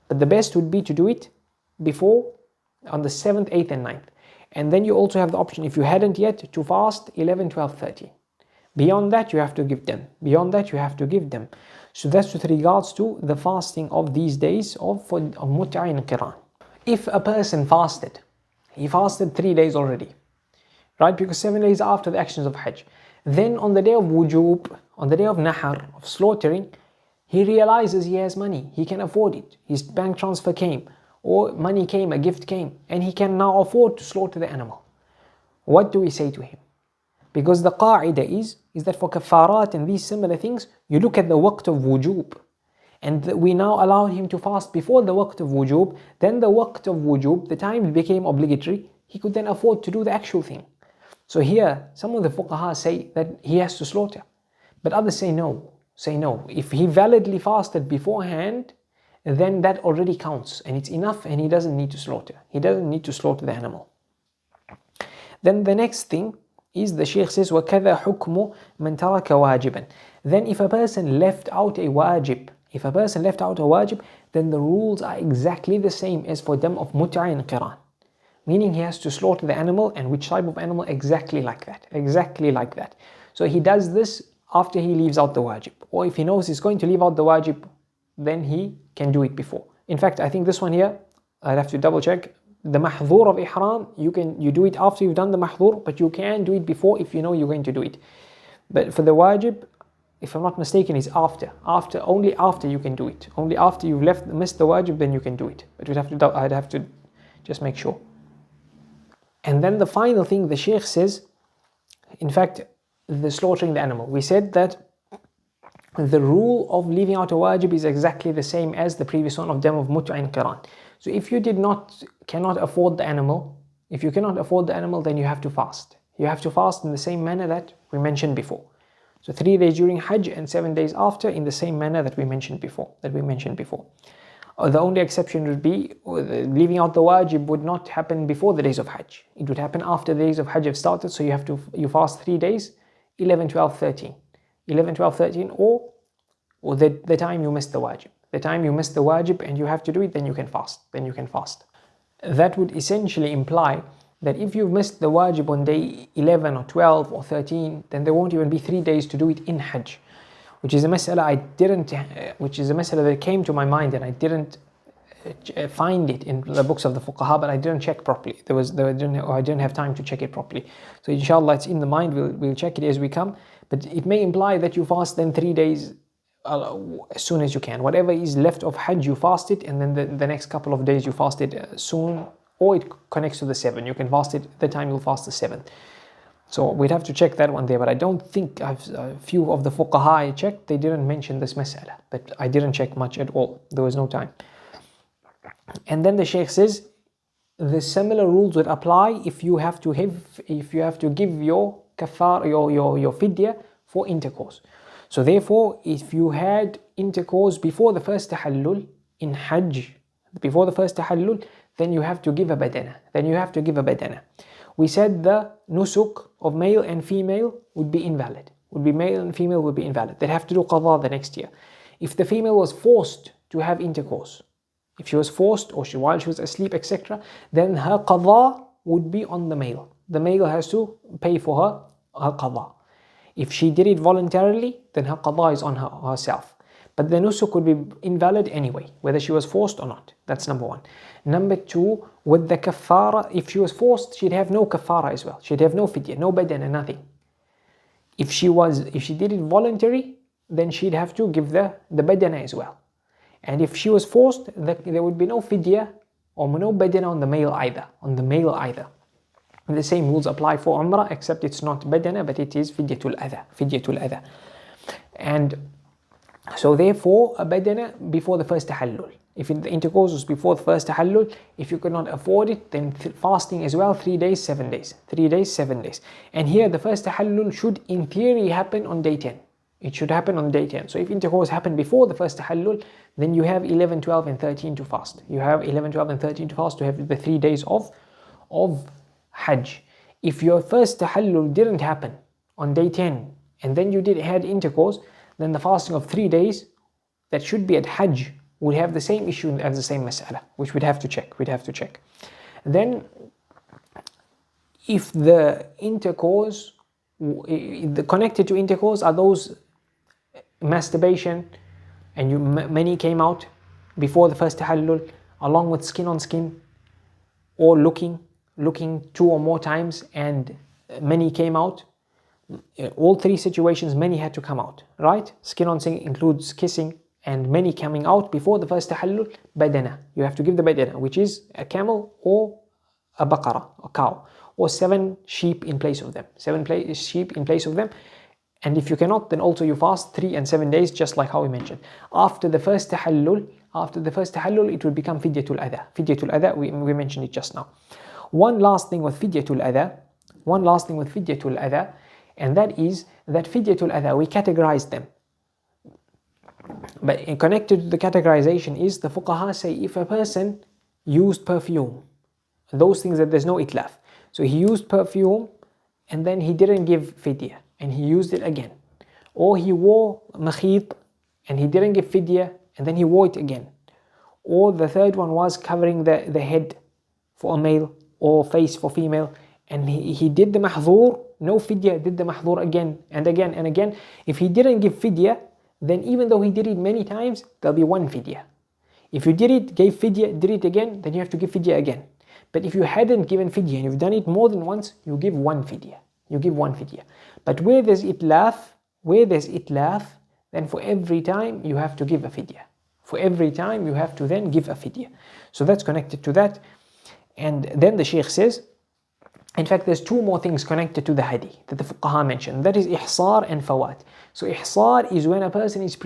But the best would be to do it before on the 7th, 8th and 9th. And then you also have the option, if you hadn't yet, to fast 11, 12, 13. Beyond that you have to give them. So that's with regards to the fasting of these days of Mut'a and Qiran. If a person fasted, he fasted 3 days already, right? Because 7 days after the actions of Hajj. Then on the day of Wujub, on the day of Nahar, of slaughtering, he realizes he has money, he can afford it. His bank transfer came, or money came, a gift came, and he can now afford to slaughter the animal. What do we say to him? Because the qaida is that for kafarat and these similar things, you look at the waqt of wujub. And we now allow him to fast before the waqt of wujub. Then the waqt of wujub, the time it became obligatory, he could then afford to do the actual thing. So here, some of the fuqaha say that he has to slaughter. But others say no. If he validly fasted beforehand, then that already counts and it's enough, and he doesn't need to slaughter. He doesn't need to slaughter the animal. Then the next thing is, the Shaykh says, وَكَذَا حُكْمُ مَنْ تَرَكَ وَاجِبًا. Then if a person left out a wajib, then the rules are exactly the same as for them of Mut'a and Qiran. Meaning he has to slaughter the animal, and which type of animal, exactly like that. So he does this after he leaves out the wajib. Or if he knows he's going to leave out the wajib, then he can do it before. In fact, I think this one here, I'd have to double check. The mahdhur of ihram, you do it after you've done the mahdhur, but you can do it before if you know you're going to do it. But for the wajib, if I'm not mistaken, it's only after you can do it. Only after you've missed the wajib, then you can do it. But I'd have to just make sure. And then the final thing the Shaykh says, in fact, the slaughtering the animal. We said that the rule of leaving out a wajib is exactly the same as the previous one of them of Mut'a and Qiran. So if you cannot afford the animal, then you have to fast. You have to fast in the same manner that we mentioned before. So 3 days during Hajj and 7 days after, in the same manner that we mentioned before. The only exception would be leaving out the wajib would not happen before the days of Hajj. It would happen after the days of Hajj have started. So you fast 3 days, 11, 12, 13. 11, 12, 13, or the time you missed the wajib. The time you missed the wajib and you have to do it, then you can fast. that would essentially imply that if you've missed the wajib on day 11 or 12 or 13, then there won't even be 3 days to do it in Hajj, which is a mas'ala that came to my mind and I didn't find it in the books of the fuqaha, but I didn't check properly. I didn't have time to check it properly. So inshallah, it's in the mind. We'll check it as we come. But it may imply that you fast then 3 days as soon as you can. Whatever is left of Hajj, you fast it, and then the next couple of days you fast it soon, or it connects to the 7. You can fast it the time you'll fast the 7th. So we'd have to check that one there, but I don't think a few of the fuqaha I checked, they didn't mention this mas'ala, but I didn't check much at all. There was no time. And then the Shaykh says the similar rules would apply if you have to give your kafar, your fidya for intercourse. So therefore, if you had intercourse before the first tahallul in Hajj, before the first tahallul, then you have to give a badana. We said the nusuk of male and female would be invalid. Male and female would be invalid. They'd have to do qadha the next year. If the female was forced to have intercourse, if she was forced or while she was asleep, etc., then her qadha would be on the male. The male has to pay for her qadha. If she did it voluntarily, then her qadha is on herself. But the nusuk would be invalid anyway, whether she was forced or not. That's number one. Number two, with the kafara, if she was forced, she'd have no kafara as well. She'd have no fidya, no badana, nothing. If she did it voluntary, then she'd have to give the badana as well. And if she was forced, there would be no fidya or no badana on the male either. And the same rules apply for Umrah, except it's not badana, but it is fidyatul adha. And so therefore, a badana before the first tahallul. If the intercourse was before the first tahallul, if you could not afford it, then fasting as well, 3 days, 7 days. 3 days, 7 days. And here the first tahallul should in theory happen on day 10. It should happen on day 10. So if intercourse happened before the first tahallul, then you have 11, 12 and 13 to fast. You have 11, 12 and 13 to fast to have the 3 days of Hajj. If your first tahallul didn't happen on day 10 and then you had intercourse, then the fasting of 3 days that should be at Hajj would have the same issue as the same mas'ala, which we'd have to check. Then if the intercourse, connected to intercourse are those masturbation and many came out before the first tahallul, along with skin on skin, or looking 2 or more times and many came out. All 3 situations, many had to come out, right? Skin on skin includes kissing, and many coming out before the first tahallul, badana. You have to give the badana, which is a camel or a baqarah, a cow, or 7 sheep in place of them. 7 sheep in place of them. And if you cannot, then also you fast 3 and 7 days, just like how we mentioned. After the first tahallul, it will become fidyatul adha. Fidyatul adha, we mentioned it just now. One last thing with fidyatul adha, and that is that fidyatul adha, we categorize them. But connected to the categorization is the fuqaha say if a person used perfume, those things that there's no itlaf. So he used perfume and then he didn't give fidya and he used it again. Or he wore makhit and he didn't give fidya and then he wore it again. Or the third one was covering the head for a male or face for female, and he did the mahdhur, no fidya, did the mahdhur again and again and again. If he didn't give fidya, then even though he did it many times, there'll be 1 fidya. If you did it, gave fidya, did it again, then you have to give fidya again. But if you hadn't given fidya and you've done it more than once, you give 1 fidya. But where there's itlaf, then for every time you have to give a fidya. For every time you have to then give a fidya. So that's connected to that. And then the Shaykh says, in fact, there's 2 more things connected to the hadi that the fuqaha mentioned. That is ihsar and fawat. So ihsar is when a person is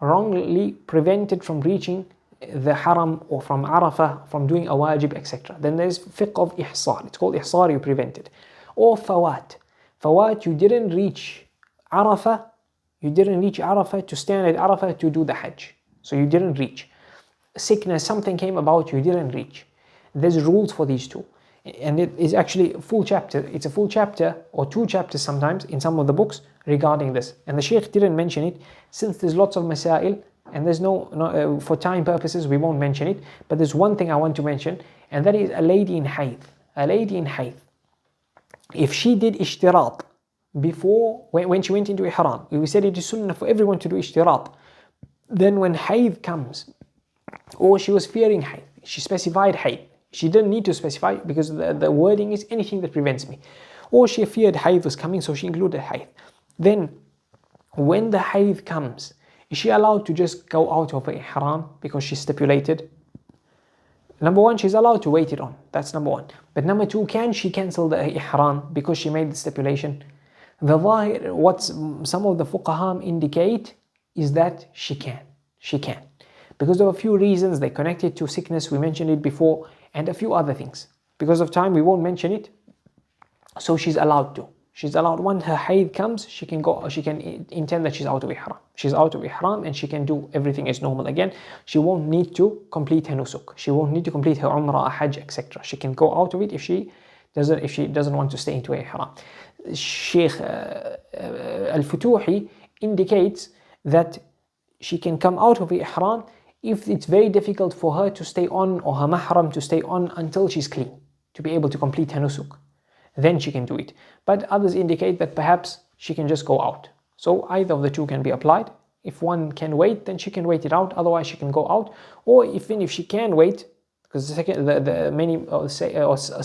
wrongly prevented from reaching the haram or from Arafah, from doing a wajib, etc. Then there's fiqh of ihsar. It's called ihsar, you prevented. Or fawat. Fawat, you didn't reach Arafah to stand at Arafah to do the Hajj. So you didn't reach. Sickness, something came about, you didn't reach. There's rules for these 2. And it is actually a full chapter. It's a full chapter or 2 chapters sometimes in some of the books regarding this. And the Shaykh didn't mention it since there's lots of masail and there's for time purposes we won't mention it, but there's one thing I want to mention, and that is a lady in hayd. A lady in hayd, if she did ishtirat before, when she went into ihram, we said it is sunnah for everyone to do ishtirat. Then when hayd comes, or she was fearing hayd, she specified hayd. She didn't need to specify because the wording is anything that prevents me. Or she feared hayd was coming, so she included hayd. Then when the hayd comes, is she allowed to just go out of her ihram because she stipulated? Number one, she's allowed to wait it on. That's number one. But number two, can she cancel the ihram because she made the stipulation? What some of the fuqaha indicate is that she can. She can. Because of a few reasons, they connect it to sickness, we mentioned it before, and a few other things. Because of time, we won't mention it. So she's allowed to. She's allowed, when her hayd comes, she can go, she can intend that she's out of ihram. She's out of ihram and she can do everything as normal again. She won't need to complete her nusuk. She won't need to complete her umrah, hajj, etc. She can go out of it if she doesn't want to stay into ihram. Sheikh Al-Futuhi indicates that she can come out of ihram if it's very difficult for her to stay on, or her mahram to stay on until she's clean, to be able to complete her nusuk. Then she can do it. But others indicate that perhaps she can just go out. So either of the two can be applied. If one can wait, then she can wait it out. Otherwise, she can go out. Or even if she can wait, because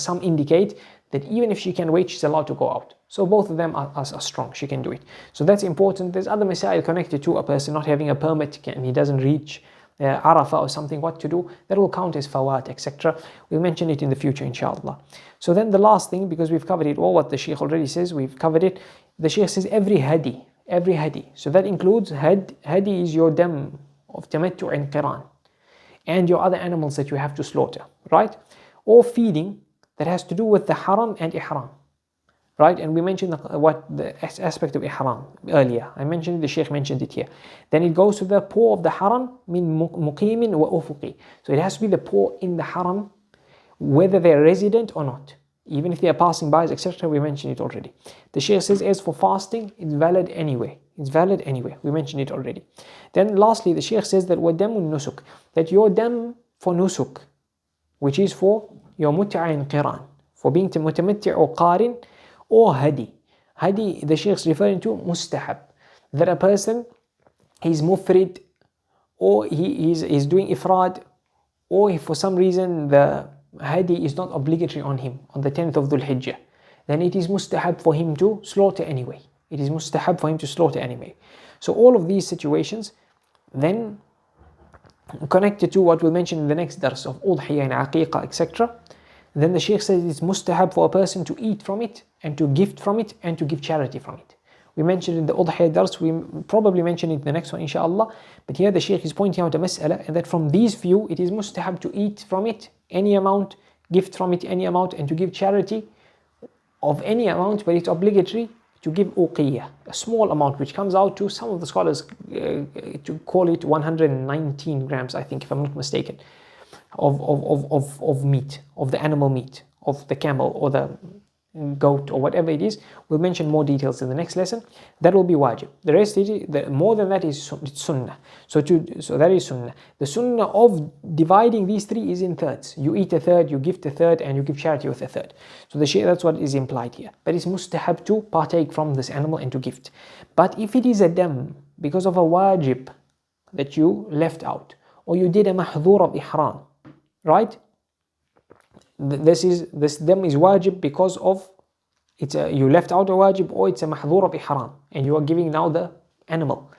some indicate that even if she can wait, she's allowed to go out. So both of them are strong. She can do it. So that's important. There's other masail connected to a person not having a permit and he doesn't reach Arafah or something, what to do. That will count as fawat, etc. We'll mention it in the future, inshallah. So then the last thing, because we've covered it all, what the Shaykh already says, we've covered it. The Shaykh says every hadi. So that includes hadi is your dam of tamattu and qiran, and your other animals that you have to slaughter, right? Or feeding that has to do with the haram and ihram, right? And we mentioned the aspect of ihram earlier. I mentioned it, the Shaykh mentioned it here. Then it goes to the paw of the haram, min muqimin wa ufuqi. So it has to be the paw in the haram, whether they're resident or not. Even if they are passing by, etc., we mentioned it already. The Shaykh says, as for fasting, it's valid anyway. It's valid anyway. We mentioned it already. Then lastly, the Shaykh says that وَدَمُ النُّسُك, that your dam for nusuk, which is for your mut'a and qiran, for being mutamatти' or qarin, or hadi. Hadi, the Shaykh is referring to mustahab, that a person is mufrid, or he is doing ifrad, or if for some reason the hadi is not obligatory on him on the 10th of Dhul Hijjah, then it is mustahab for him to slaughter anyway. It is mustahab for him to slaughter anyway. So all of these situations then connected to what we'll mention in the next dars of udhiyah and aqiqah, etc. Then the Shaykh says it's mustahab for a person to eat from it, and to gift from it, and to give charity from it. We mentioned in the udhiyah dars, we probably mention it in the next one, inshallah. But here the Shaykh is pointing out a mas'ala, and that from these few, it is mustahab to eat from it any amount, gift from it any amount, and to give charity of any amount, but it's obligatory to give uqiyah, a small amount, which comes out to, some of the scholars to call it 119 grams, I think, if I'm not mistaken, of meat, of the animal meat, of the camel or the goat or whatever it is. We'll mention more details in the next lesson. That will be wajib. The rest, more than that, is sunnah. So that is sunnah. The sunnah of dividing these three is in thirds. You eat a third, you gift a third, and you give charity with a third. So that's what is implied here. But it's mustahab to partake from this animal and to gift. But if it is a dam, because of a wajib that you left out, or you did a mahdhur of ihram, right? This dam is wajib because of you left out a wajib, or it's a mahdhur of ihram, and you are giving now the animal.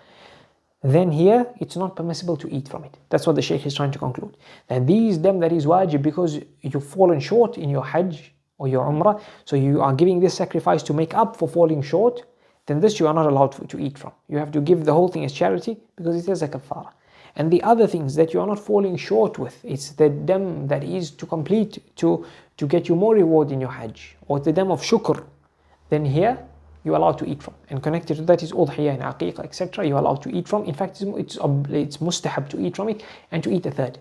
Then here it's not permissible to eat from it. That's what the Shaykh is trying to conclude. That these dam that is wajib because you've fallen short in your hajj or your umrah, so you are giving this sacrifice to make up for falling short, then this you are not allowed to eat from. You have to give the whole thing as charity because it is a kafara. And the other things that you are not falling short with, it's the dam that is to complete, to get you more reward in your hajj, or the dam of shukr, then here you are allowed to eat from. And connected to that is udhiyah and aqiqah, etc. You are allowed to eat from. In fact, it's mustahab to eat from it, and to eat a third,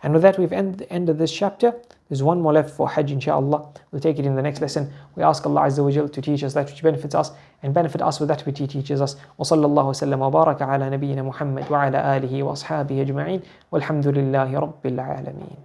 And with that, we've ended this chapter. There's one more left for Hajj, inshallah. We'll take it in the next lesson. We ask Allah Azza wa Jal to teach us that which benefits us and benefit us with that which He teaches us. وصلى الله وسلم وبارك على نبينا محمد وعلى آله وأصحابه أجمعين والحمد لله رب العالمين.